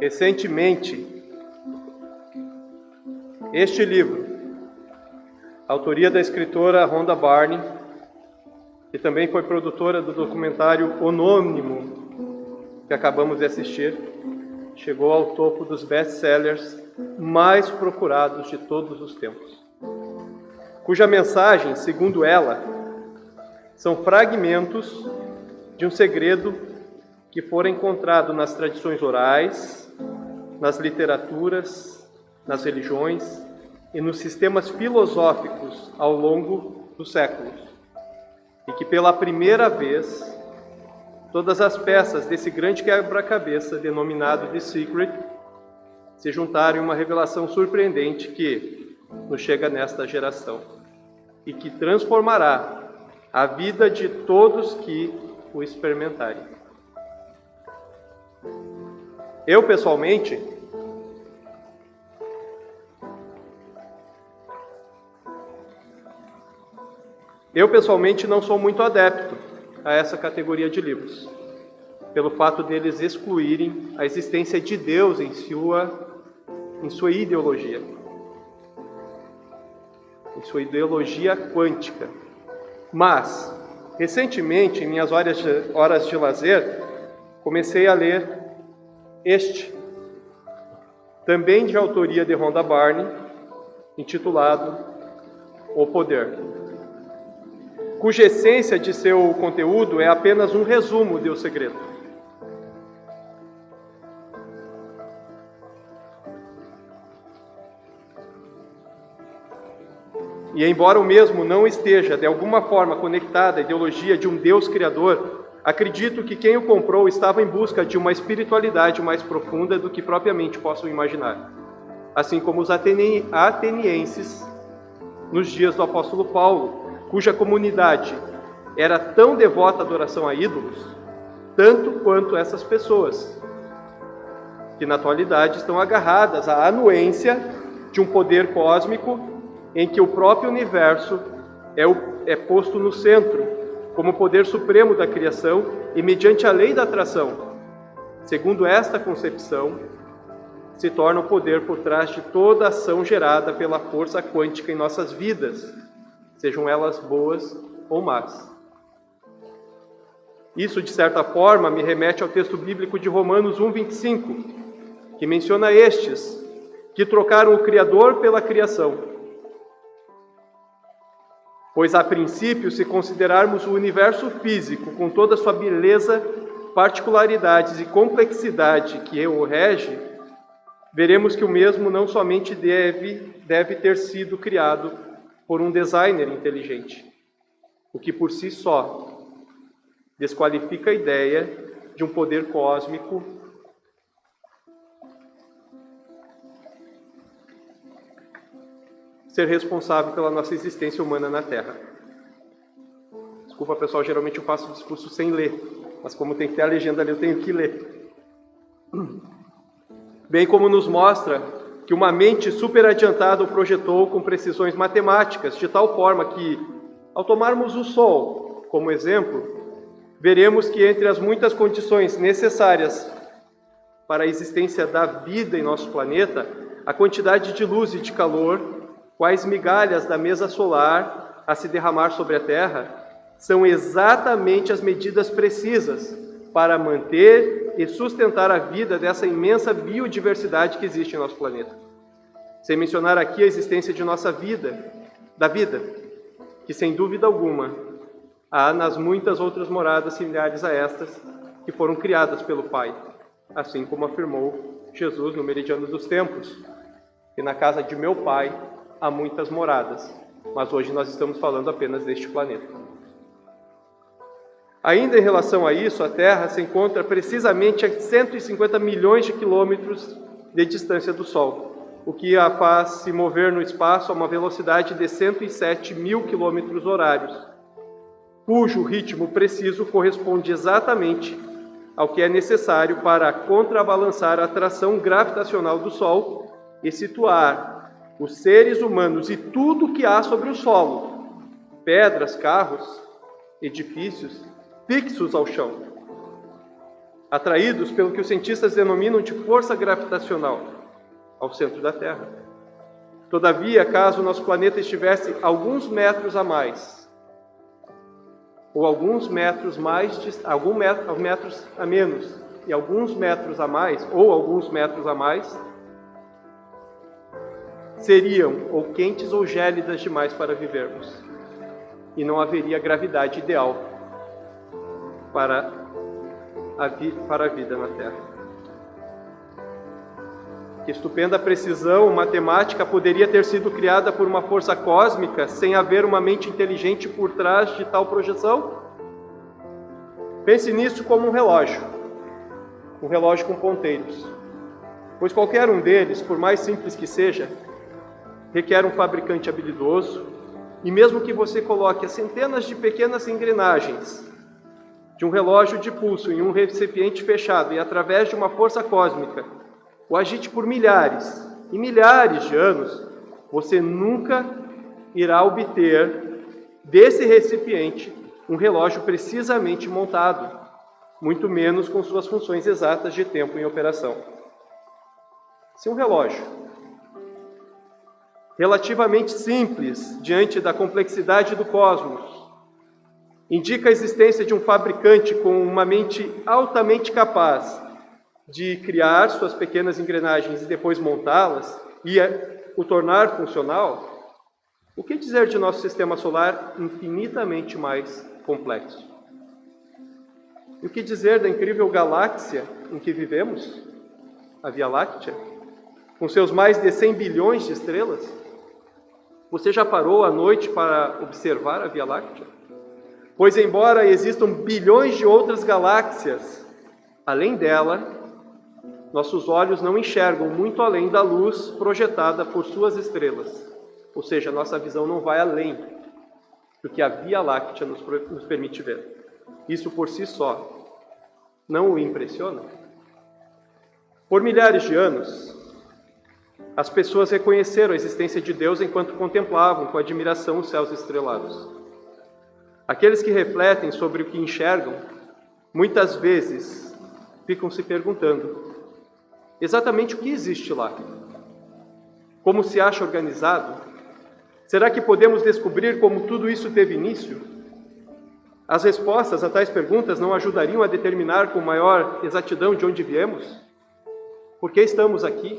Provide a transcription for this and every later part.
Recentemente, este livro, autoria da escritora Rhonda Byrne, que também foi produtora do documentário homônimo que acabamos de assistir, chegou ao topo dos best-sellers mais procurados de todos os tempos, cuja mensagem, segundo ela, são fragmentos de um segredo que fora encontrado nas tradições orais, nas literaturas, nas religiões e nos sistemas filosóficos ao longo dos séculos, e que pela primeira vez todas as peças desse grande quebra-cabeça denominado The Secret se juntaram em uma revelação surpreendente que nos chega nesta geração e que transformará a vida de todos que o experimentarem. Eu, pessoalmente, não sou muito adepto a essa categoria de livros, pelo fato deles excluírem a existência de Deus em sua ideologia, quântica. Mas, recentemente, em minhas horas de lazer, comecei a ler também de autoria de Rhonda Byrne, intitulado O Poder, cuja essência de seu conteúdo é apenas um resumo de O Segredo. E embora o mesmo não esteja, de alguma forma, conectado à ideologia de um Deus criador, acredito que quem o comprou estava em busca de uma espiritualidade mais profunda do que propriamente possam imaginar. Assim como os atenienses, nos dias do apóstolo Paulo, cuja comunidade era tão devota à adoração a ídolos, tanto quanto essas pessoas, que na atualidade estão agarradas à anuência de um poder cósmico em que o próprio universo é posto no centro, como poder supremo da criação e mediante a lei da atração. Segundo esta concepção, se torna o poder por trás de toda ação gerada pela força quântica em nossas vidas, sejam elas boas ou más. Isso, de certa forma, me remete ao texto bíblico de Romanos 1:25, que menciona estes, que trocaram o Criador pela criação. Pois, a princípio, se considerarmos o universo físico com toda a sua beleza, particularidades e complexidade que o rege, veremos que o mesmo não somente deve ter sido criado por um designer inteligente, o que por si só desqualifica a ideia de um poder cósmico ser responsável pela nossa existência humana na Terra. Desculpa, pessoal, geralmente eu faço o discurso sem ler, mas como tem que ter a legenda ali, eu tenho que ler. Bem como nos mostra que uma mente super adiantada o projetou com precisões matemáticas, de tal forma que, ao tomarmos o Sol como exemplo, veremos que entre as muitas condições necessárias para a existência da vida em nosso planeta, a quantidade de luz e de calor, quais migalhas da mesa solar a se derramar sobre a Terra, são exatamente as medidas precisas para manter e sustentar a vida dessa imensa biodiversidade que existe em nosso planeta. Sem mencionar aqui a existência de nossa vida, da vida, que sem dúvida alguma há nas muitas outras moradas similares a estas que foram criadas pelo Pai, assim como afirmou Jesus no Meridiano dos Tempos, que na casa de meu Pai há muitas moradas, mas hoje nós estamos falando apenas deste planeta. Ainda em relação a isso, a Terra se encontra precisamente a 150 milhões de quilômetros de distância do Sol, o que a faz se mover no espaço a uma velocidade de 107 mil quilômetros horários, cujo ritmo preciso corresponde exatamente ao que é necessário para contrabalançar a atração gravitacional do Sol e situar os seres humanos e tudo o que há sobre o solo, pedras, carros, edifícios, fixos ao chão. atraídos pelo que os cientistas denominam de força gravitacional ao centro da Terra. Todavia, caso o nosso planeta estivesse alguns metros a mais, ou alguns metros a menos, e alguns metros a mais, ou alguns metros a mais, seriam ou quentes ou gélidas demais para vivermos. E não haveria gravidade ideal para a vida na Terra. Que estupenda precisão matemática poderia ter sido criada por uma força cósmica sem haver uma mente inteligente por trás de tal projeção? Pense nisso como um relógio com ponteiros. Pois qualquer um deles, por mais simples que seja, requer um fabricante habilidoso, e mesmo que você coloque as centenas de pequenas engrenagens de um relógio de pulso em um recipiente fechado e através de uma força cósmica o agite por milhares e milhares de anos, você nunca irá obter desse recipiente um relógio precisamente montado, muito menos com suas funções exatas de tempo em operação. Se um relógio relativamente simples diante da complexidade do cosmos indica a existência de um fabricante com uma mente altamente capaz de criar suas pequenas engrenagens e depois montá-las e o tornar funcional, o que dizer de nosso sistema solar infinitamente mais complexo? E o que dizer da incrível galáxia em que vivemos, a Via Láctea, com seus mais de 100 bilhões de estrelas? Você já parou à noite para observar a Via Láctea? Pois embora existam bilhões de outras galáxias, além dela, nossos olhos não enxergam muito além da luz projetada por suas estrelas. Ou seja, nossa visão não vai além do que a Via Láctea nos permite ver. Isso por si só não o impressiona? Por milhares de anos, as pessoas reconheceram a existência de Deus enquanto contemplavam com admiração os céus estrelados. Aqueles que refletem sobre o que enxergam, muitas vezes ficam se perguntando exatamente o que existe lá. Como se acha organizado? Será que podemos descobrir como tudo isso teve início? As respostas a tais perguntas não ajudariam a determinar com maior exatidão de onde viemos? Por que estamos aqui?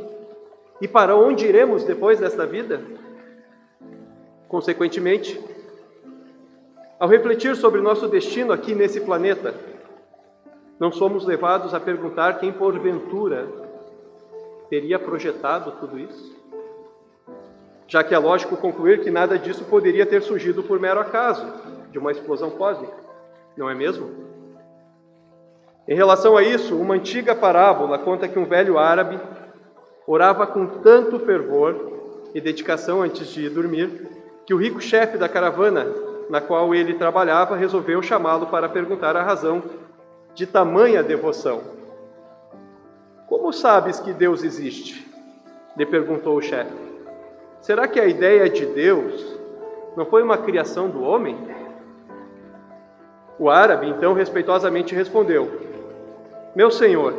E para onde iremos depois desta vida? Consequentemente, ao refletir sobre nosso destino aqui nesse planeta, não somos levados a perguntar quem porventura teria projetado tudo isso? Já que é lógico concluir que nada disso poderia ter surgido por mero acaso, de uma explosão cósmica, não é mesmo? Em relação a isso, uma antiga parábola conta que um velho árabe orava com tanto fervor e dedicação antes de ir dormir, que o rico chefe da caravana na qual ele trabalhava resolveu chamá-lo para perguntar a razão de tamanha devoção. Como sabes que Deus existe? Lhe perguntou o chefe. Será que a ideia de Deus não foi uma criação do homem? O árabe, então, respeitosamente respondeu: Meu senhor,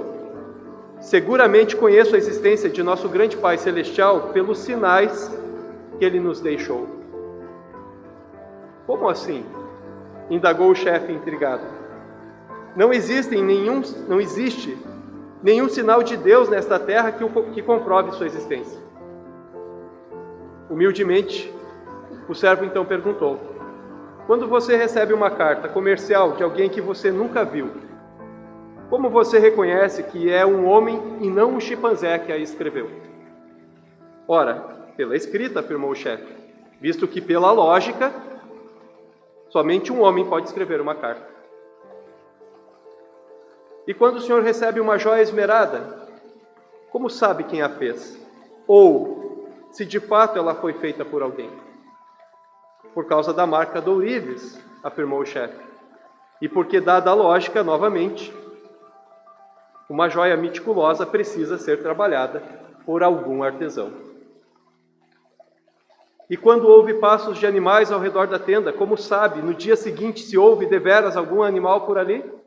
seguramente conheço a existência de nosso grande Pai Celestial pelos sinais que ele nos deixou. Como assim? Indagou o chefe intrigado. Não existe nenhum sinal de Deus nesta terra que comprove sua existência. Humildemente, o servo então perguntou: quando você recebe uma carta comercial de alguém que você nunca viu, como você reconhece que é um homem e não um chimpanzé que a escreveu? Ora, pela escrita, afirmou o chefe, visto que pela lógica, somente um homem pode escrever uma carta. E quando o senhor recebe uma joia esmerada, como sabe quem a fez? Ou se de fato ela foi feita por alguém? Por causa da marca do ourives, afirmou o chefe. E porque, dada a lógica, novamente, uma joia meticulosa precisa ser trabalhada por algum artesão. E quando houve passos de animais ao redor da tenda, como sabe, no dia seguinte, se houve deveras algum animal por ali?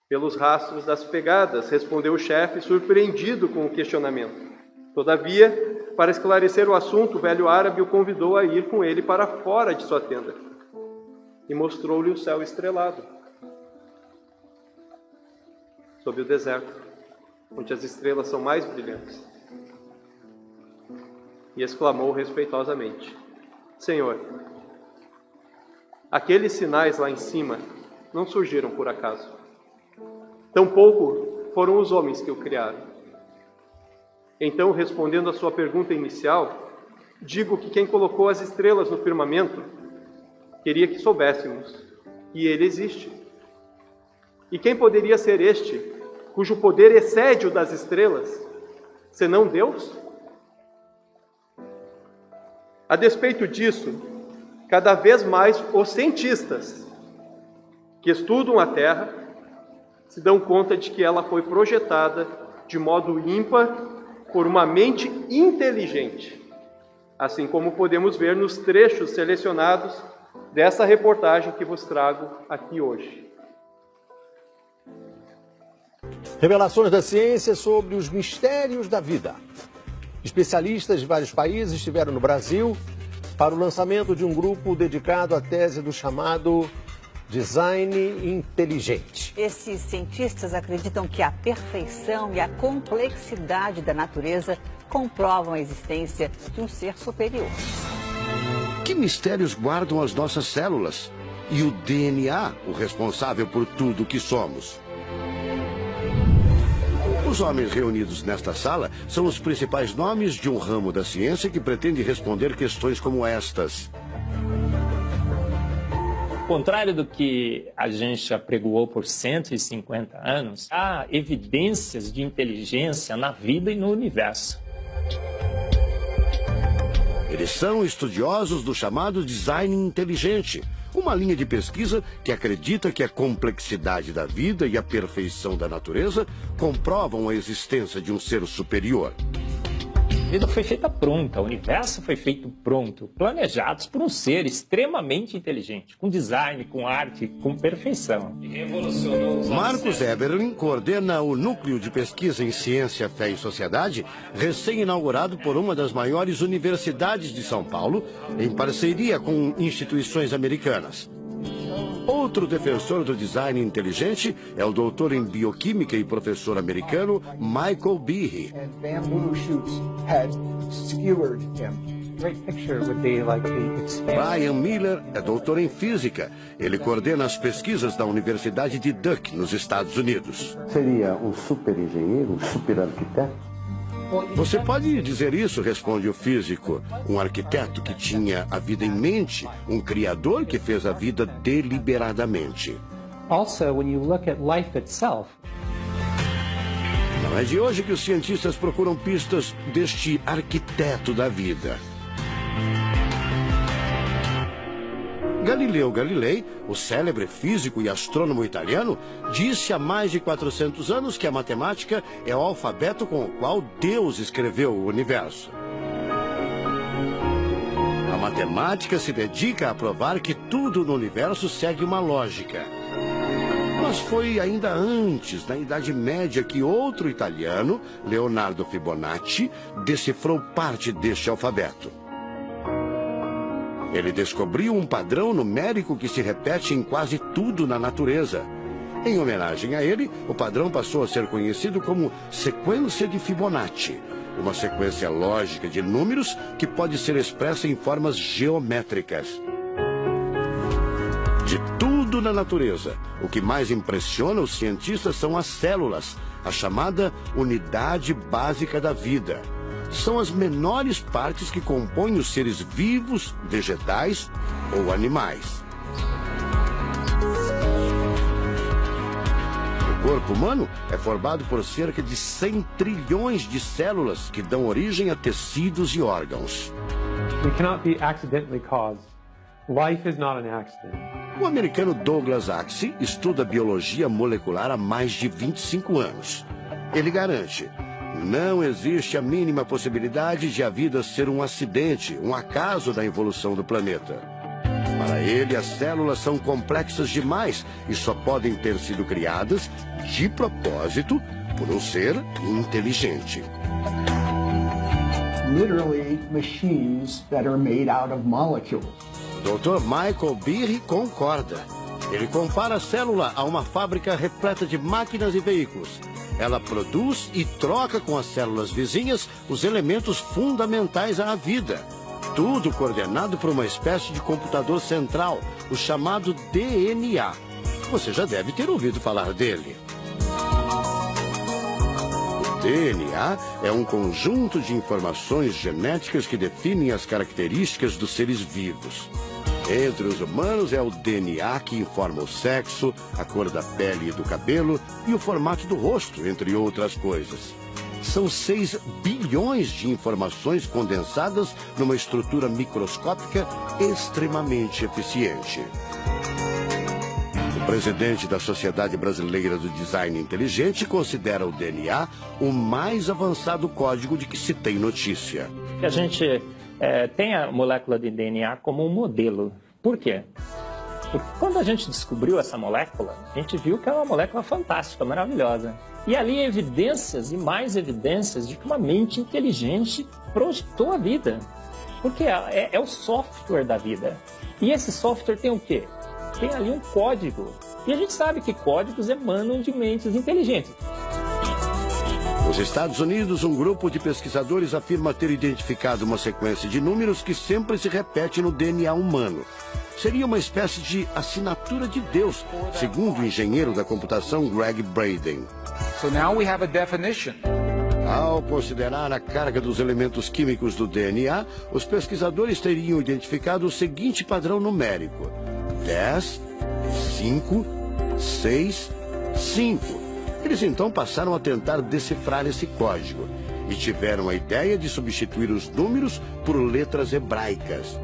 Pelos rastros das pegadas, respondeu o chefe, surpreendido com o questionamento. Todavia, para esclarecer o assunto, o velho árabe o convidou a ir com ele para fora de sua tenda e mostrou-lhe o céu estrelado, sob o deserto, onde as estrelas são mais brilhantes. E exclamou respeitosamente: Senhor, aqueles sinais lá em cima não surgiram por acaso. Tampouco foram os homens que o criaram. Então, respondendo à sua pergunta inicial, digo que quem colocou as estrelas no firmamento queria que soubéssemos que ele existe. E quem poderia ser este, cujo poder excede o das estrelas, senão Deus? A despeito disso, cada vez mais os cientistas que estudam a Terra se dão conta de que ela foi projetada de modo ímpar por uma mente inteligente, assim como podemos ver nos trechos selecionados dessa reportagem que vos trago aqui hoje. Revelações da ciência sobre os mistérios da vida. Especialistas de vários países estiveram no Brasil para o lançamento de um grupo dedicado à tese do chamado design inteligente. Esses cientistas acreditam que a perfeição e a complexidade da natureza comprovam a existência de um ser superior. Que mistérios guardam as nossas células? E o DNA, o responsável por tudo que somos? Os homens reunidos nesta sala são os principais nomes de um ramo da ciência que pretende responder questões como estas. Ao contrário do que a gente já apregoou por 150 anos, há evidências de inteligência na vida e no universo. Eles são estudiosos do chamado design inteligente, uma linha de pesquisa que acredita que a complexidade da vida e a perfeição da natureza comprovam a existência de um ser superior. A vida foi feita pronta, o universo foi feito pronto, planejados por um ser extremamente inteligente, com design, com arte, com perfeição. Marcos Eberlin coordena o Núcleo de Pesquisa em Ciência, Fé e Sociedade, recém-inaugurado por uma das maiores universidades de São Paulo, em parceria com instituições americanas. Outro defensor do design inteligente é o doutor em bioquímica e professor americano Michael Behe. Brian Miller é doutor em física. Ele coordena as pesquisas da Universidade de Duke, nos Estados Unidos. Seria um super engenheiro, um super arquiteto? Você pode dizer isso, responde o físico. Um arquiteto que tinha a vida em mente, um criador que fez a vida deliberadamente. Also, when you look at life itself, não é de hoje que os cientistas procuram pistas deste arquiteto da vida. Galileu Galilei, o célebre físico e astrônomo italiano, disse há mais de 400 anos que a matemática é o alfabeto com o qual Deus escreveu o universo. A matemática se dedica a provar que tudo no universo segue uma lógica. Mas foi ainda antes, na Idade Média, que outro italiano, Leonardo Fibonacci, decifrou parte deste alfabeto. Ele descobriu um padrão numérico que se repete em quase tudo na natureza. Em homenagem a ele, o padrão passou a ser conhecido como sequência de Fibonacci, uma sequência lógica de números que pode ser expressa em formas geométricas. De tudo na natureza, o que mais impressiona os cientistas são as células, a chamada unidade básica da vida. São as menores partes que compõem os seres vivos, vegetais ou animais. O corpo humano é formado por cerca de 100 trilhões de células que dão origem a tecidos e órgãos. we cannot be accidentally caused. Life is not an accident. O americano Douglas Axie estuda biologia molecular há mais de 25 anos. Ele garante: não existe a mínima possibilidade de a vida ser um acidente, um acaso da evolução do planeta. Para ele, as células são complexas demais e só podem ter sido criadas de propósito por um ser inteligente. Literally machines that are made out of molecules. Dr. Michael Behe concorda. Ele compara a célula a uma fábrica repleta de máquinas e veículos. Ela produz e troca com as células vizinhas os elementos fundamentais à vida. Tudo coordenado por uma espécie de computador central, o chamado DNA. Você já deve ter ouvido falar dele. O DNA é um conjunto de informações genéticas que definem as características dos seres vivos. Entre os humanos é o DNA que informa o sexo, a cor da pele e do cabelo e o formato do rosto, entre outras coisas. São 6 bilhões de informações condensadas numa estrutura microscópica extremamente eficiente. O presidente da Sociedade Brasileira do Design Inteligente considera o DNA o mais avançado código de que se tem notícia. A gente tem a molécula de DNA como um modelo. Por quê? Porque quando a gente descobriu essa molécula, a gente viu que é uma molécula fantástica, maravilhosa. E ali evidências e mais evidências de que uma mente inteligente projetou a vida. Porque é o software da vida. E esse software tem o quê? Tem ali um código. E a gente sabe que códigos emanam de mentes inteligentes. Nos Estados Unidos, um grupo de pesquisadores afirma ter identificado uma sequência de números que sempre se repete no DNA humano. Seria uma espécie de assinatura de Deus, segundo o engenheiro da computação Greg Braden. So now we have a definition. Ao considerar a carga dos elementos químicos do DNA, os pesquisadores teriam identificado o seguinte padrão numérico: 10, 5, 6, 5. Eles então passaram a tentar decifrar esse código e tiveram a ideia de substituir os números por letras hebraicas.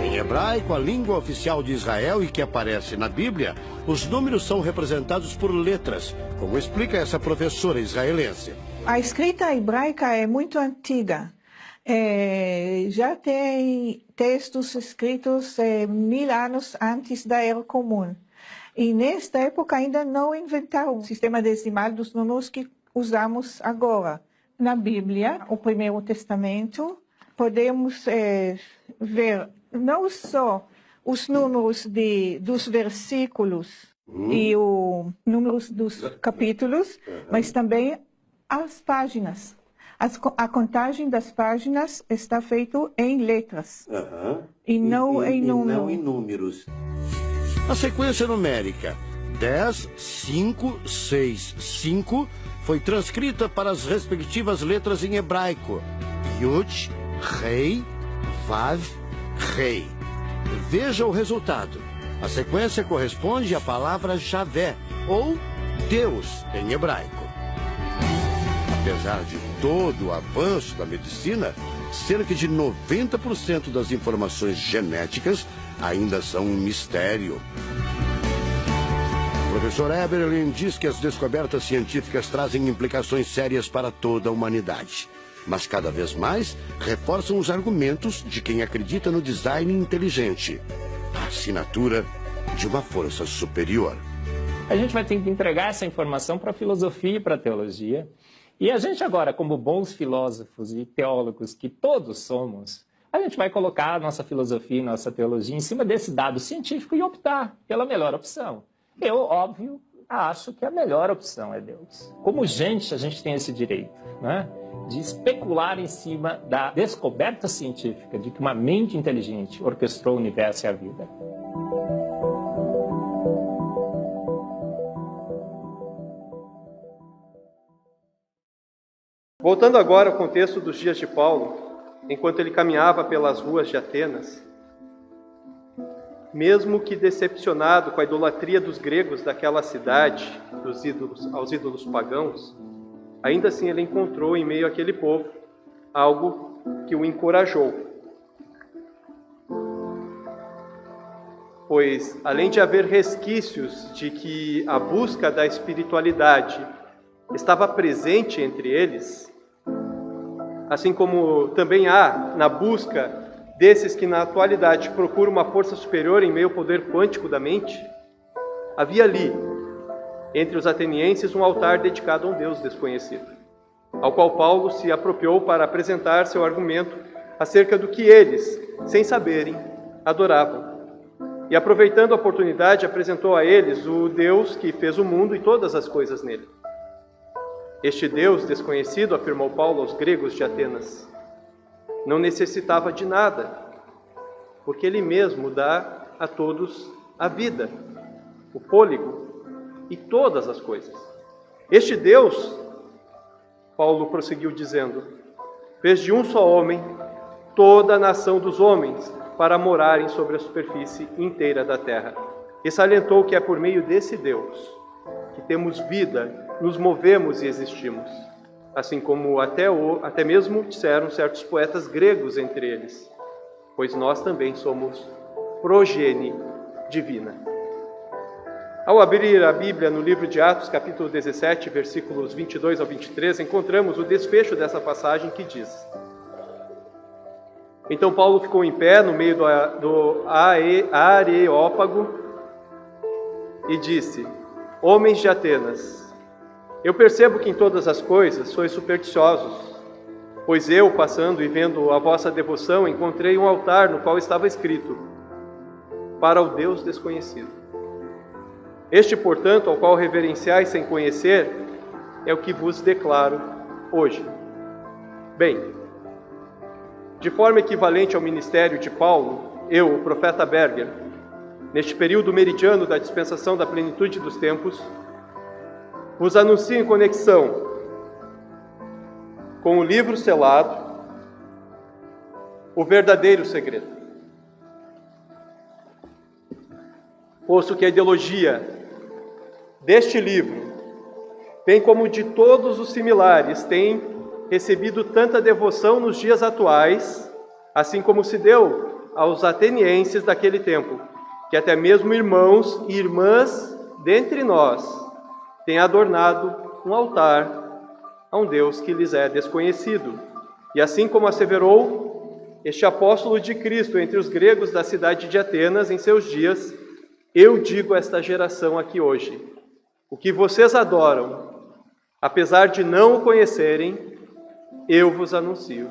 Em hebraico, a língua oficial de Israel e que aparece na Bíblia, os números são representados por letras, como explica essa professora israelense. A escrita hebraica é muito antiga. Já tem textos escritos 1000 anos antes da Era Comum. E nesta época ainda não inventaram o sistema decimal dos números que usamos agora. Na Bíblia, o Primeiro Testamento, podemos ver não só os números dos versículos e os números dos capítulos, mas também as páginas. A contagem das páginas está feita em letras e não em números. A sequência numérica 10, 5, 6, 5 foi transcrita para as respectivas letras em hebraico: Yud, Rei, Vav, Rei. Veja o resultado. A sequência corresponde à palavra Javé, ou Deus em hebraico. Apesar de todo o avanço da medicina, cerca de 90% das informações genéticas ainda são um mistério. O professor Eberlin diz que as descobertas científicas trazem implicações sérias para toda a humanidade, mas cada vez mais reforçam os argumentos de quem acredita no design inteligente, a assinatura de uma força superior. A gente vai ter que entregar essa informação para a filosofia e para a teologia. E a gente agora, como bons filósofos e teólogos que todos somos, a gente vai colocar a nossa filosofia e nossa teologia em cima desse dado científico e optar pela melhor opção. Eu, óbvio, acho que a melhor opção é Deus. Como gente, a gente tem esse direito, né, de especular em cima da descoberta científica de que uma mente inteligente orquestrou o universo e a vida. Voltando agora ao contexto dos dias de Paulo, enquanto ele caminhava pelas ruas de Atenas, mesmo que decepcionado com a idolatria dos gregos daquela cidade, aos ídolos pagãos, ainda assim ele encontrou em meio àquele povo algo que o encorajou. Pois, além de haver resquícios de que a busca da espiritualidade estava presente entre eles, assim como também há na busca desses que na atualidade procuram uma força superior em meio ao poder quântico da mente, havia ali, entre os atenienses, um altar dedicado a um Deus desconhecido, ao qual Paulo se apropriou para apresentar seu argumento acerca do que eles, sem saberem, adoravam. E aproveitando a oportunidade, apresentou a eles o Deus que fez o mundo e todas as coisas nele. Este Deus desconhecido, afirmou Paulo aos gregos de Atenas, não necessitava de nada, porque Ele mesmo dá a todos a vida, o fôlego e todas as coisas. Este Deus, Paulo prosseguiu dizendo, fez de um só homem toda a nação dos homens para morarem sobre a superfície inteira da terra. E salientou que é por meio desse Deus que temos vida, nos movemos e existimos. Assim como até mesmo disseram certos poetas gregos entre eles, pois nós também somos progenie divina. Ao abrir a Bíblia no livro de Atos, capítulo 17, versículos 22 ao 23, encontramos o desfecho dessa passagem que diz: Então Paulo ficou em pé no meio do Areópago e disse: Homens de Atenas, eu percebo que em todas as coisas sois supersticiosos, pois eu, passando e vendo a vossa devoção, encontrei um altar no qual estava escrito: Para o Deus desconhecido. Este, portanto, ao qual reverenciais sem conhecer, é o que vos declaro hoje. Bem, de forma equivalente ao ministério de Paulo, eu, o profeta Berger, neste período meridiano da dispensação da plenitude dos tempos, vos anuncio em conexão com o livro selado, o verdadeiro segredo. Posto que a ideologia deste livro, bem como de todos os similares, tem recebido tanta devoção nos dias atuais, assim como se deu aos atenienses daquele tempo, que até mesmo irmãos e irmãs dentre nós têm adornado um altar a um Deus que lhes é desconhecido. E assim como asseverou este apóstolo de Cristo entre os gregos da cidade de Atenas em seus dias, eu digo a esta geração aqui hoje: o que vocês adoram, apesar de não o conhecerem, eu vos anuncio.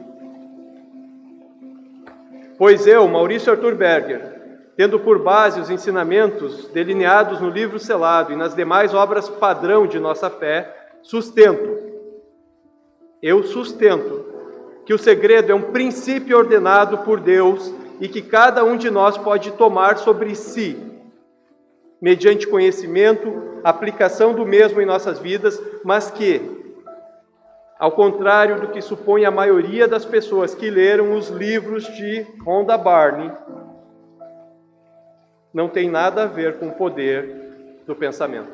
Pois eu, Maurício Arthur Berger, tendo por base os ensinamentos delineados no livro selado e nas demais obras padrão de nossa fé, sustento que o segredo é um princípio ordenado por Deus e que cada um de nós pode tomar sobre si, mediante conhecimento, aplicação do mesmo em nossas vidas, mas que, ao contrário do que supõe a maioria das pessoas que leram os livros de Rhonda Byrne, não tem nada a ver com o poder do pensamento.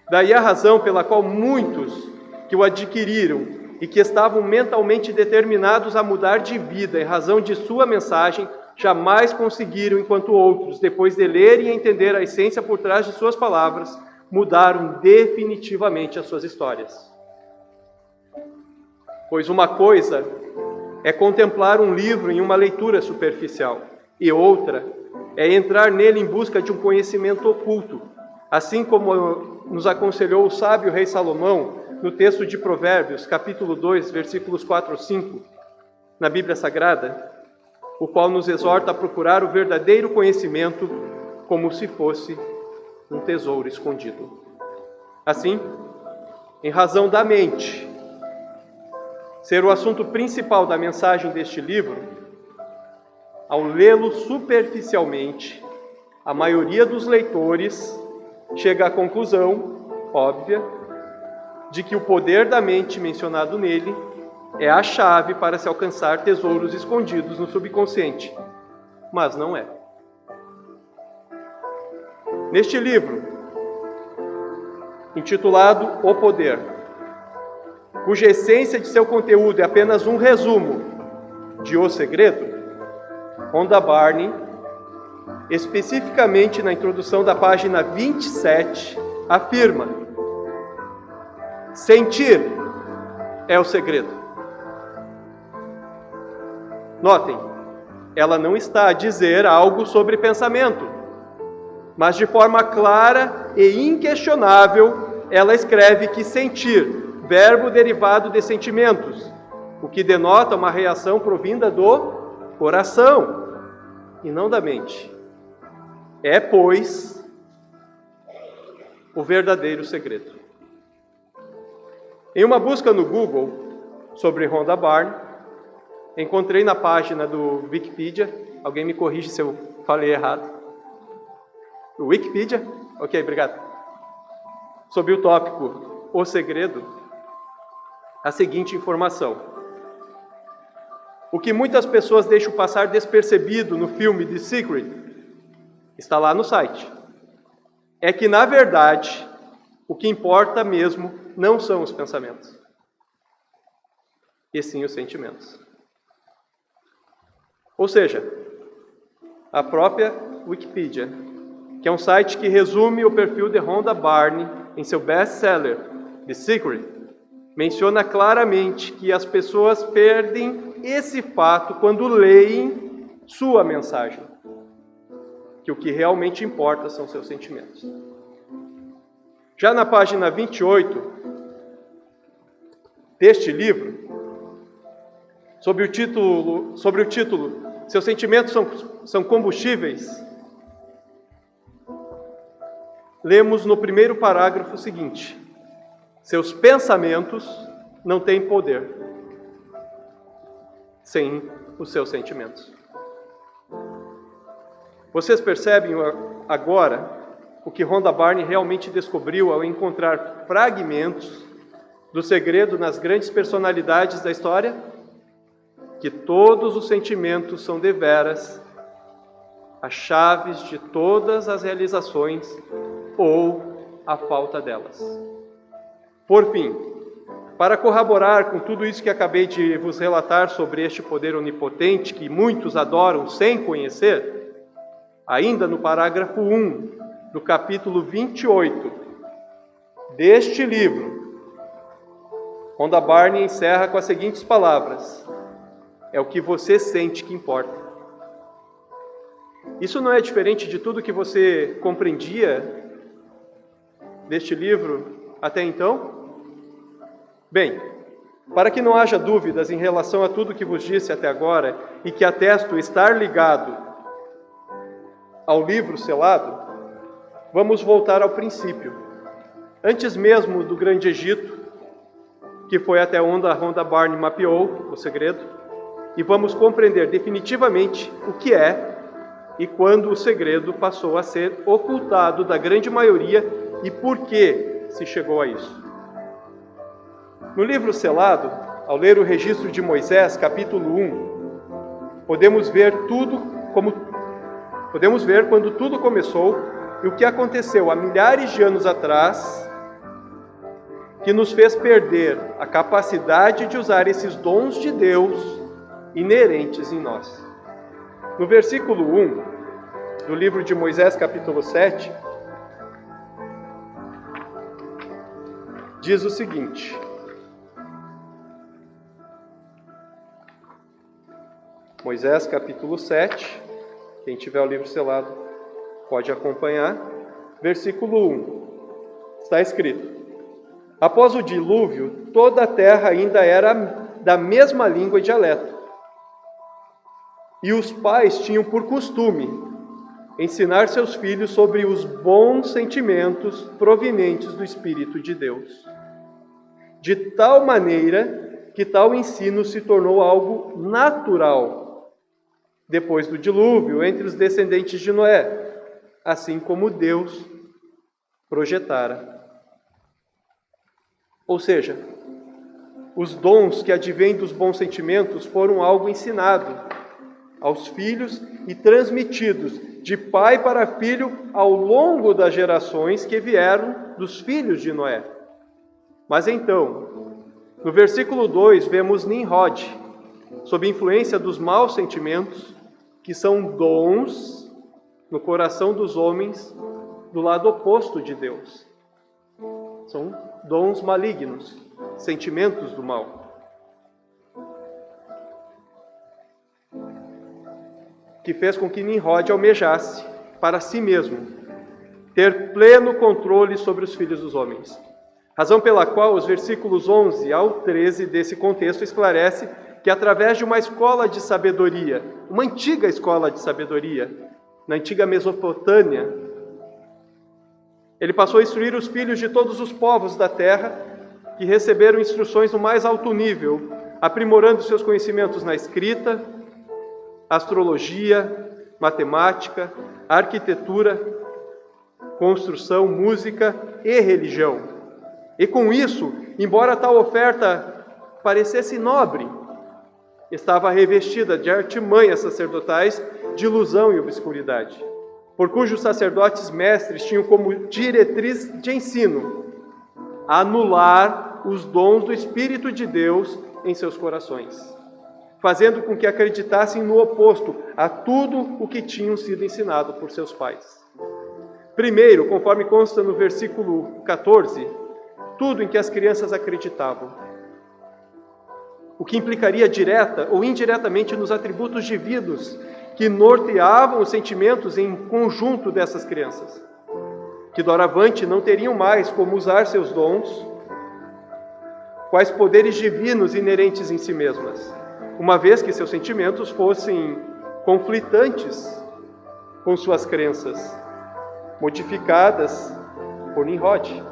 Daí a razão pela qual muitos que o adquiriram e que estavam mentalmente determinados a mudar de vida em razão de sua mensagem, jamais conseguiram, enquanto outros, depois de ler e entender a essência por trás de suas palavras, mudaram definitivamente as suas histórias. Pois uma coisa é contemplar um livro em uma leitura superficial, e outra é entrar nele em busca de um conhecimento oculto, assim como nos aconselhou o sábio rei Salomão no texto de Provérbios, capítulo 2, versículos 4 a 5, na Bíblia Sagrada, o qual nos exorta a procurar o verdadeiro conhecimento como se fosse um tesouro escondido. Assim, em razão da mente ser o assunto principal da mensagem deste livro, ao lê-lo superficialmente, a maioria dos leitores chega à conclusão, óbvia, de que o poder da mente mencionado nele é a chave para se alcançar tesouros escondidos no subconsciente, mas não é. Neste livro, intitulado O Poder, cuja essência de seu conteúdo é apenas um resumo de O Segredo, Rhonda Byrne, especificamente na introdução da página 27, afirma: sentir é o segredo. Notem, ela não está a dizer algo sobre pensamento, mas de forma clara e inquestionável, ela escreve que sentir, verbo derivado de sentimentos, o que denota uma reação provinda do coração e não da mente. É, pois, o verdadeiro segredo. Em uma busca no Google sobre Rhonda Byrne, encontrei na página do Wikipedia, alguém me corrige se eu falei errado. O Wikipedia? Ok, obrigado. Sobre o tópico O Segredo, a seguinte informação. O que muitas pessoas deixam passar despercebido no filme The Secret, está lá no site, é que, na verdade, o que importa mesmo não são os pensamentos, e sim os sentimentos. Ou seja, a própria Wikipedia, que é um site que resume o perfil de Rhonda Byrne em seu best-seller, The Secret, menciona claramente que as pessoas perdem esse fato quando leem sua mensagem, que o que realmente importa são seus sentimentos. Já na página 28 deste livro, sobre o título Seus sentimentos são combustíveis, lemos no primeiro parágrafo o seguinte: seus pensamentos não têm poder sem os seus sentimentos. Vocês percebem agora o que Rhonda Byrne realmente descobriu ao encontrar fragmentos do segredo nas grandes personalidades da história? Que todos os sentimentos são deveras as chaves de todas as realizações ou a falta delas. Por fim, para corroborar com tudo isso que acabei de vos relatar sobre este poder onipotente que muitos adoram sem conhecer, ainda no parágrafo 1 do capítulo 28 deste livro, Rhonda Byrne encerra com as seguintes palavras: é o que você sente que importa. Isso não é diferente de tudo que você compreendia deste livro até então? Bem, para que não haja dúvidas em relação a tudo que vos disse até agora e que atesto estar ligado ao livro selado, vamos voltar ao princípio. Antes mesmo do Grande Egito, que foi até onde a Rhonda Byrne mapeou o segredo, e vamos compreender definitivamente o que é e quando o segredo passou a ser ocultado da grande maioria e por que se chegou a isso. No livro selado, ao ler o registro de Moisés, capítulo 1, podemos ver quando tudo começou e o que aconteceu há milhares de anos atrás, que nos fez perder a capacidade de usar esses dons de Deus inerentes em nós. No versículo 1 do livro de Moisés, capítulo 7, diz o seguinte: Moisés, capítulo 7, quem tiver o livro selado pode acompanhar. Versículo 1, está escrito: após o dilúvio, toda a terra ainda era da mesma língua e dialeto. E os pais tinham por costume ensinar seus filhos sobre os bons sentimentos provenientes do Espírito de Deus, de tal maneira que tal ensino se tornou algo natural depois do dilúvio entre os descendentes de Noé, assim como Deus projetara. Ou seja, os dons que advêm dos bons sentimentos foram algo ensinado aos filhos e transmitidos de pai para filho ao longo das gerações que vieram dos filhos de Noé. Mas então, no versículo 2, vemos Nimrod, sob influência dos maus sentimentos, que são dons no coração dos homens do lado oposto de Deus. São dons malignos, sentimentos do mal. que fez com que Nimrod almejasse para si mesmo ter pleno controle sobre os filhos dos homens. Razão pela qual os versículos 11 ao 13 desse contexto esclarece que através de uma escola de sabedoria, uma antiga escola de sabedoria, na antiga Mesopotâmia, ele passou a instruir os filhos de todos os povos da terra que receberam instruções no mais alto nível, aprimorando seus conhecimentos na escrita, astrologia, matemática, arquitetura, construção, música e religião. E com isso, embora tal oferta parecesse nobre, estava revestida de artimanhas sacerdotais de ilusão e obscuridade, por cujos sacerdotes mestres tinham como diretriz de ensino anular os dons do Espírito de Deus em seus corações, fazendo com que acreditassem no oposto a tudo o que tinham sido ensinado por seus pais. Primeiro, conforme consta no versículo 14, tudo em que as crianças acreditavam, o que implicaria direta ou indiretamente nos atributos divinos que norteavam os sentimentos em conjunto dessas crianças, que doravante não teriam mais como usar seus dons, quais poderes divinos inerentes em si mesmas, uma vez que seus sentimentos fossem conflitantes com suas crenças, modificadas por Nimrod,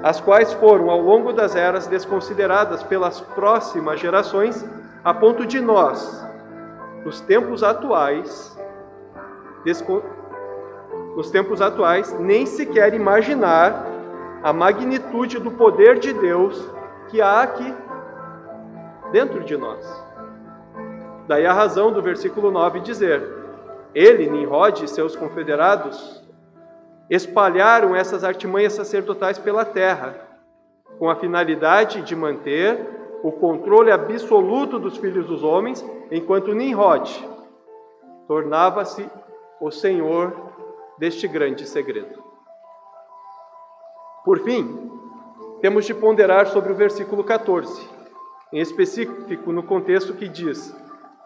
as quais foram, ao longo das eras, desconsideradas pelas próximas gerações, a ponto de nós, nos tempos atuais, nem sequer imaginar a magnitude do poder de Deus que há aqui dentro de nós. Daí a razão do versículo 9 dizer: ele, Nimrod e seus confederados, espalharam essas artimanhas sacerdotais pela terra, com a finalidade de manter o controle absoluto dos filhos dos homens, enquanto Nimrod tornava-se o senhor deste grande segredo. Por fim, temos de ponderar sobre o versículo 14, em específico no contexto que diz: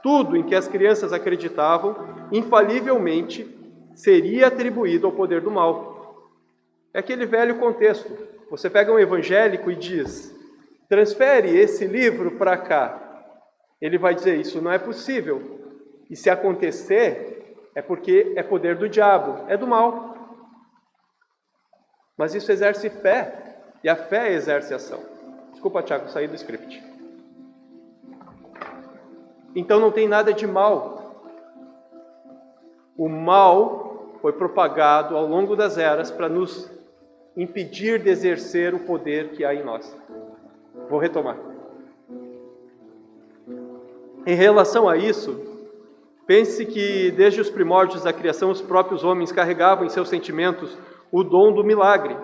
tudo em que as crianças acreditavam, infalivelmente, seria atribuído ao poder do mal. É aquele velho contexto. Você pega um evangélico e diz: transfere esse livro para cá. Ele vai dizer: isso não é possível. E se acontecer, é porque é poder do diabo, é do mal. Mas isso exerce fé, e a fé exerce ação. Desculpa, Tiago, saí do script. Então não tem nada de mal. O mal foi propagado ao longo das eras para nos impedir de exercer o poder que há em nós. Vou retomar. Em relação a isso, pense que desde os primórdios da criação, os próprios homens carregavam em seus sentimentos o dom do milagre,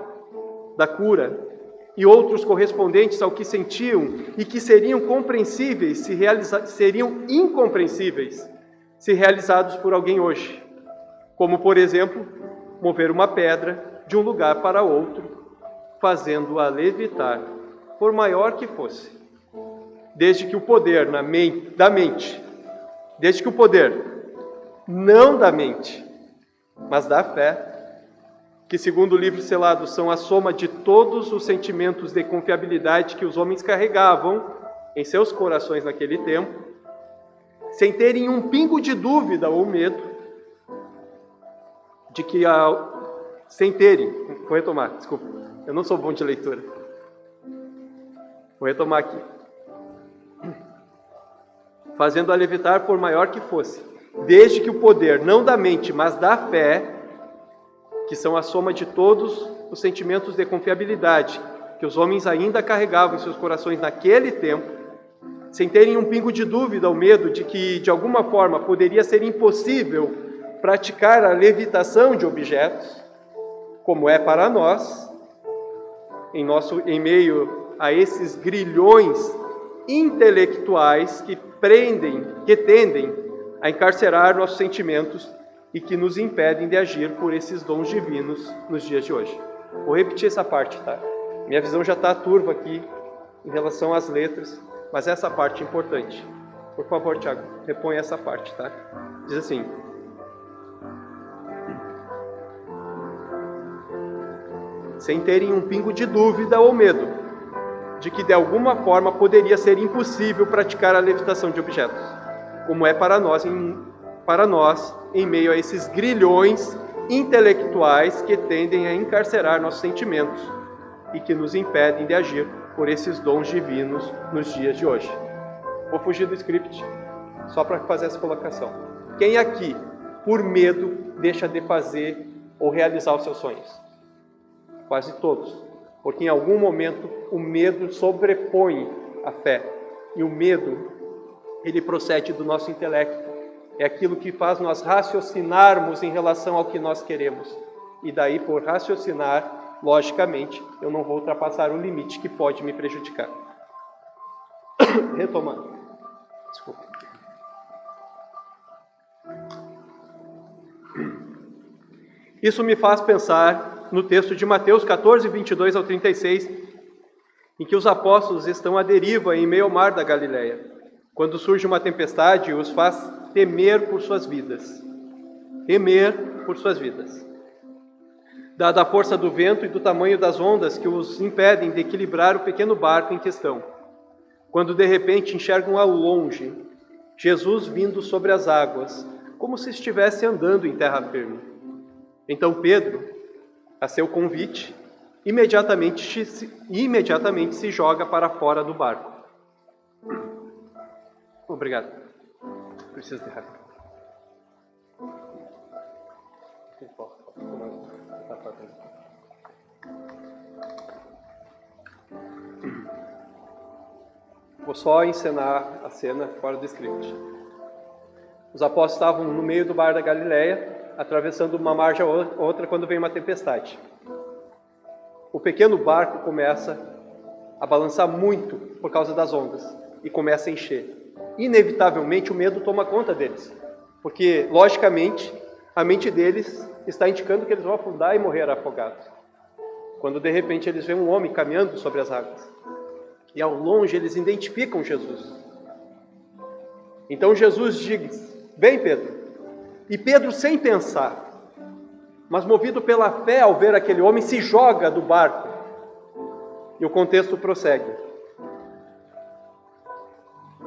da cura, e outros correspondentes ao que sentiam e que seriam incompreensíveis se realizados por alguém hoje. Como, por exemplo, mover uma pedra de um lugar para outro, fazendo-a levitar, por maior que fosse. Desde que o poder desde que o poder, não da mente, mas da fé, que segundo o livro selado são a soma de todos os sentimentos de confiabilidade que os homens carregavam em seus corações naquele tempo, sem terem um pingo de dúvida ou medo, de que vou retomar, desculpa, eu não sou bom de leitura. Vou retomar aqui. Fazendo-a levitar por maior que fosse, desde que o poder, não da mente, mas da fé, que são a soma de todos os sentimentos de confiabilidade que os homens ainda carregavam em seus corações naquele tempo, sem terem um pingo de dúvida ou medo de que, de alguma forma, poderia ser impossível praticar a levitação de objetos, como é para nós, em meio a esses grilhões intelectuais que tendem a encarcerar nossos sentimentos e que nos impedem de agir por esses dons divinos nos dias de hoje. Vou repetir essa parte, tá? Minha visão já está turva aqui em relação às letras, mas essa parte é importante. Por favor, Tiago, repõe essa parte, tá? Diz assim: sem terem um pingo de dúvida ou medo de que de alguma forma poderia ser impossível praticar a levitação de objetos, como é para nós em meio a esses grilhões intelectuais que tendem a encarcerar nossos sentimentos e que nos impedem de agir por esses dons divinos nos dias de hoje. Vou fugir do script só para fazer essa colocação. Quem aqui, por medo, deixa de fazer ou realizar os seus sonhos? Quase todos. Porque em algum momento o medo sobrepõe a fé. E o medo, ele procede do nosso intelecto. É aquilo que faz nós raciocinarmos em relação ao que nós queremos. E daí, por raciocinar, logicamente, eu não vou ultrapassar o limite que pode me prejudicar. Retomando. Desculpa. Isso me faz pensar no texto de Mateus 14, 22 ao 36, em que os apóstolos estão à deriva em meio ao mar da Galileia, quando surge uma tempestade e os faz temer por suas vidas. Temer por suas vidas. Dada a força do vento e do tamanho das ondas que os impedem de equilibrar o pequeno barco em questão, quando de repente enxergam ao longe Jesus vindo sobre as águas, como se estivesse andando em terra firme. Então Pedro, a seu convite, imediatamente se joga para fora do barco. Obrigado. Preciso de rápido. Vou só encenar a cena fora do script. Os apóstolos estavam no meio do mar da Galileia, atravessando uma margem a outra quando vem uma tempestade. O pequeno barco começa a balançar muito por causa das ondas e começa a encher. Inevitavelmente o medo toma conta deles, porque logicamente a mente deles está indicando que eles vão afundar e morrer afogados. Quando de repente eles veem um homem caminhando sobre as águas e ao longe eles identificam Jesus. Então Jesus diz: vem, Pedro. E Pedro, sem pensar, mas movido pela fé ao ver aquele homem, se joga do barco. E o contexto prossegue.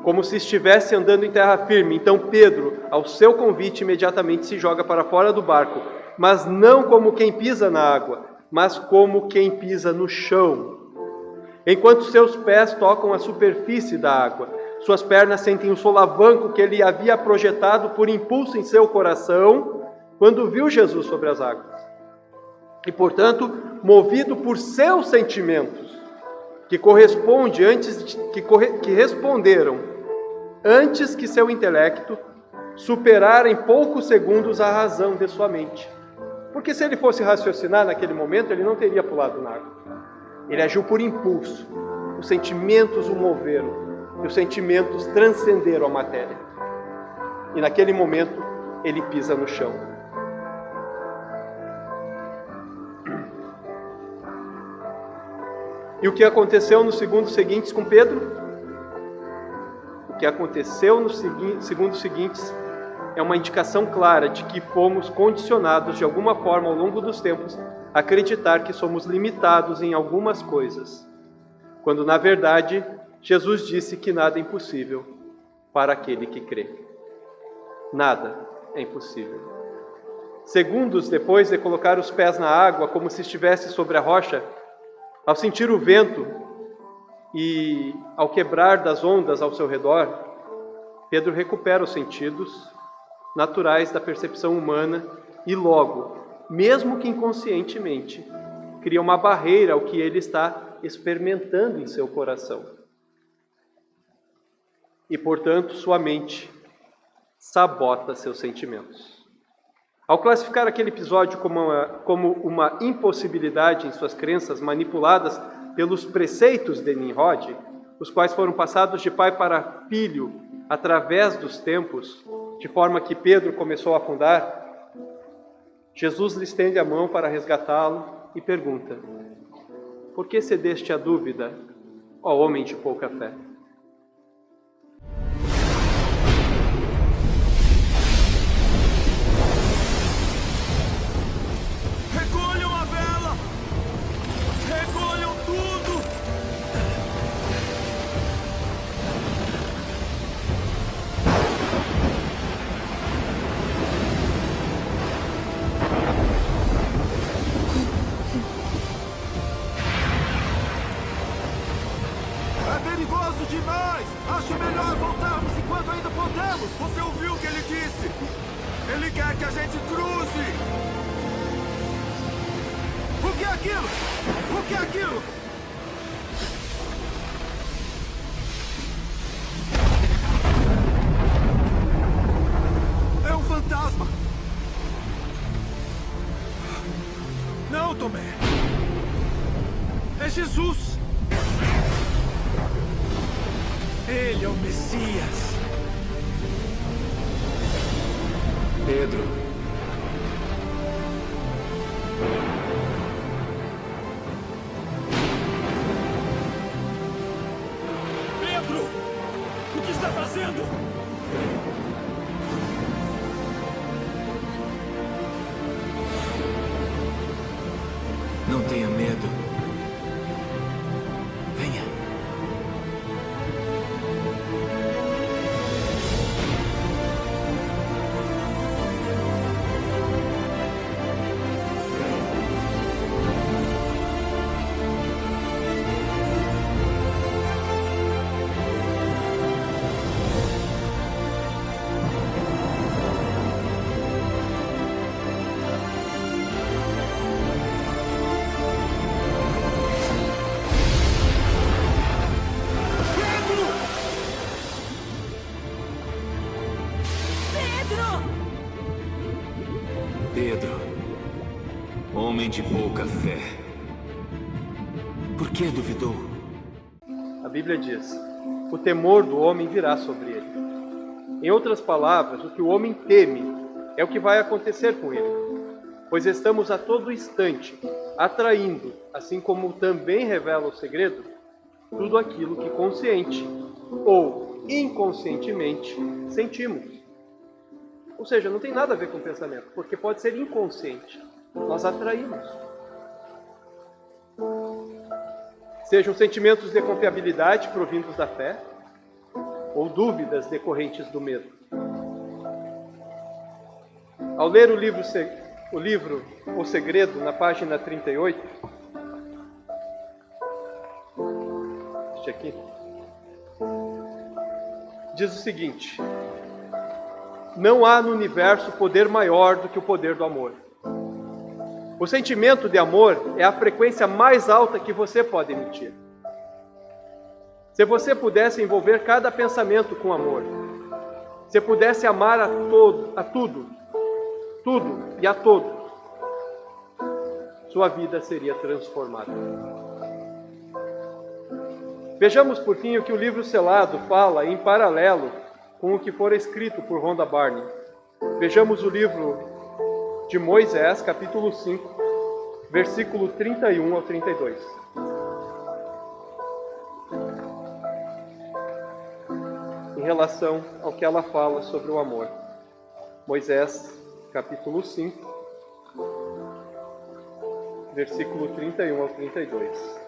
Como se estivesse andando em terra firme. Então Pedro, ao seu convite, imediatamente se joga para fora do barco, mas não como quem pisa na água, mas como quem pisa no chão. Enquanto seus pés tocam a superfície da água, suas pernas sentem o solavanco que ele havia projetado por impulso em seu coração quando viu Jesus sobre as águas. E, portanto, movido por seus sentimentos, que responderam antes que seu intelecto superara em poucos segundos a razão de sua mente. Porque se ele fosse raciocinar naquele momento, ele não teria pulado na água. Ele agiu por impulso. Os sentimentos o moveram. E os sentimentos transcenderam a matéria. E naquele momento, ele pisa no chão. E o que aconteceu nos segundos seguintes com Pedro? O que aconteceu nos segundos seguintes é uma indicação clara de que fomos condicionados de alguma forma ao longo dos tempos a acreditar que somos limitados em algumas coisas, quando na verdade Jesus disse que nada é impossível para aquele que crê. Nada é impossível. Segundos depois de colocar os pés na água, como se estivesse sobre a rocha, ao sentir o vento e ao quebrar das ondas ao seu redor, Pedro recupera os sentidos naturais da percepção humana e logo, mesmo que inconscientemente, cria uma barreira ao que ele está experimentando em seu coração. E, portanto, sua mente sabota seus sentimentos. Ao classificar aquele episódio como uma impossibilidade em suas crenças manipuladas pelos preceitos de Nimrod, os quais foram passados de pai para filho através dos tempos, de forma que Pedro começou a afundar, Jesus lhe estende a mão para resgatá-lo e pergunta: por que cedeste à dúvida, ó homem de pouca fé? cruzemos! Você ouviu o que ele disse? Ele quer que a gente cruze! O que é aquilo? O que é aquilo? É um fantasma! Não, Tomé! É Jesus! Ele é o Messias! Pedro! Pedro! O que está fazendo? Não tenha medo. Venha. Pedro, homem de pouca fé, por que duvidou? A Bíblia diz: o temor do homem virá sobre ele. Em outras palavras, o que o homem teme é o que vai acontecer com ele, pois estamos a todo instante atraindo, assim como também revela o segredo, tudo aquilo que consciente ou inconscientemente sentimos. Ou seja, não tem nada a ver com o pensamento, porque pode ser inconsciente. Nós atraímos. Sejam sentimentos de confiabilidade provindos da fé, ou dúvidas decorrentes do medo. Ao ler o livro O Segredo, na página 38, este aqui, diz o seguinte: não há no universo poder maior do que o poder do amor. O sentimento de amor é a frequência mais alta que você pode emitir. Se você pudesse envolver cada pensamento com amor, se pudesse amar a tudo e a todos, sua vida seria transformada. Vejamos por fim o que o livro selado fala em paralelo com o que for escrito por Rhonda Byrne. Vejamos o livro de Moisés, capítulo 5, versículo 31 ao 32. Em relação ao que ela fala sobre o amor. Moisés, capítulo 5, versículo 31 ao 32.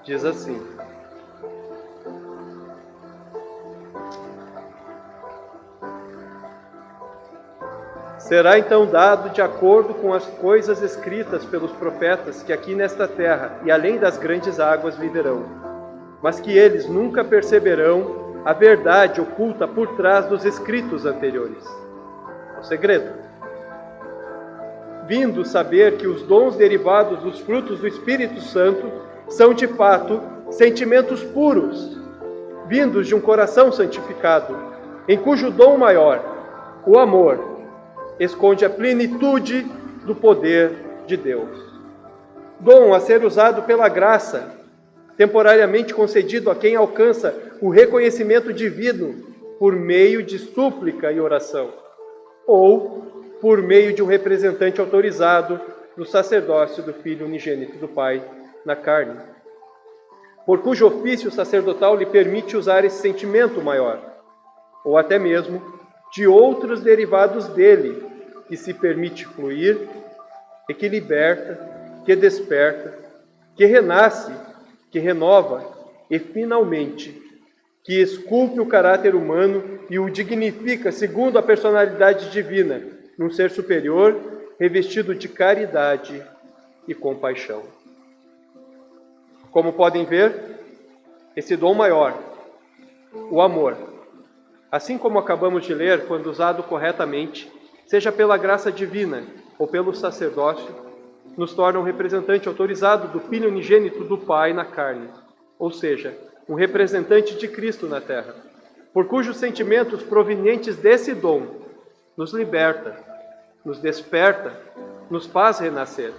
Diz assim: será então dado de acordo com as coisas escritas pelos profetas que aqui nesta terra e além das grandes águas viverão, mas que eles nunca perceberão a verdade oculta por trás dos escritos anteriores. O segredo. Vindo saber que os dons derivados dos frutos do Espírito Santo são de fato sentimentos puros, vindos de um coração santificado, em cujo dom maior, o amor, esconde a plenitude do poder de Deus. Dom a ser usado pela graça, temporariamente concedido a quem alcança o reconhecimento divino por meio de súplica e oração, ou por meio de um representante autorizado no sacerdócio do Filho unigênito do Pai na carne, por cujo ofício sacerdotal lhe permite usar esse sentimento maior, ou até mesmo de outros derivados dele, que se permite fluir e que liberta, que desperta, que renasce, que renova e, finalmente, que esculpe o caráter humano e o dignifica segundo a personalidade divina, num ser superior revestido de caridade e compaixão. Como podem ver, esse dom maior, o amor, assim como acabamos de ler, quando usado corretamente, seja pela graça divina ou pelo sacerdócio, nos torna um representante autorizado do Filho unigênito do Pai na carne, ou seja, um representante de Cristo na terra, por cujos sentimentos provenientes desse dom nos liberta, nos desperta, nos faz renascer,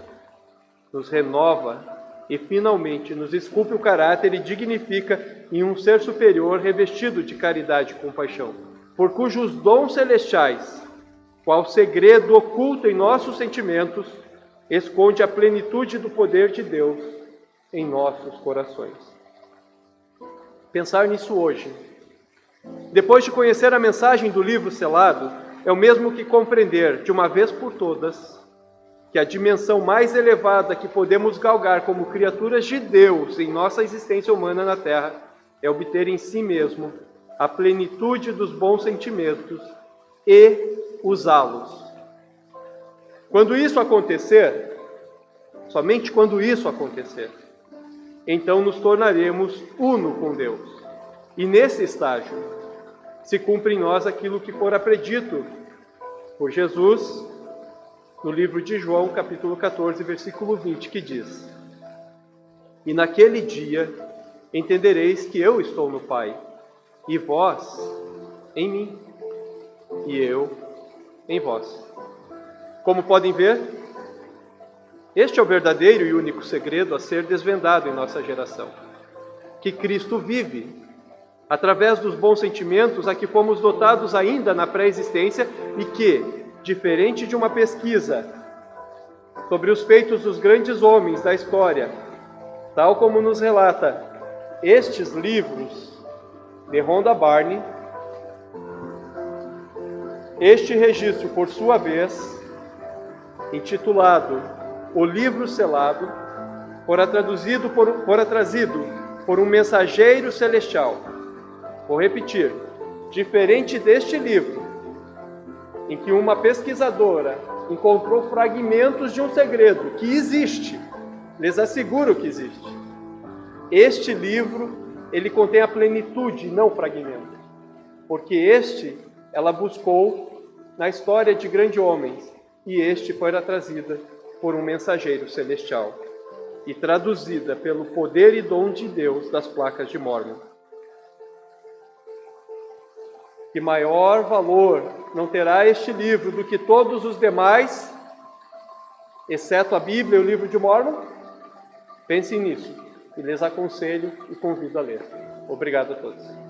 nos renova e, finalmente, nos esculpe o caráter e dignifica em um ser superior revestido de caridade e compaixão, por cujos dons celestiais, qual segredo oculto em nossos sentimentos, esconde a plenitude do poder de Deus em nossos corações. Pensar nisso hoje, depois de conhecer a mensagem do livro selado, é o mesmo que compreender, de uma vez por todas, que a dimensão mais elevada que podemos galgar como criaturas de Deus em nossa existência humana na Terra é obter em si mesmo a plenitude dos bons sentimentos e usá-los. Quando isso acontecer, somente quando isso acontecer, então nos tornaremos uno com Deus. E nesse estágio, se cumpre em nós aquilo que fora predito por Jesus no livro de João, capítulo 14, versículo 20, que diz: E naquele dia entendereis que eu estou no Pai, e vós em mim, e eu em vós. Como podem ver, este é o verdadeiro e único segredo a ser desvendado em nossa geração, que Cristo vive através dos bons sentimentos a que fomos dotados ainda na pré-existência e que, diferente de uma pesquisa sobre os feitos dos grandes homens da história, tal como nos relata estes livros de Rhonda Byrne, este registro, por sua vez, intitulado O Livro Selado, fora trazido por um mensageiro celestial. Vou repetir, diferente deste livro, em que uma pesquisadora encontrou fragmentos de um segredo que existe, lhes asseguro que existe. Este livro, ele contém a plenitude, não fragmento, porque ela buscou na história de grandes homens, e este foi trazida por um mensageiro celestial e traduzida pelo poder e dom de Deus das placas de Mórmon. Que maior valor não terá este livro do que todos os demais, exceto a Bíblia e o livro de Mórmon? Pensem nisso, e lhes aconselho e convido a ler. Obrigado a todos.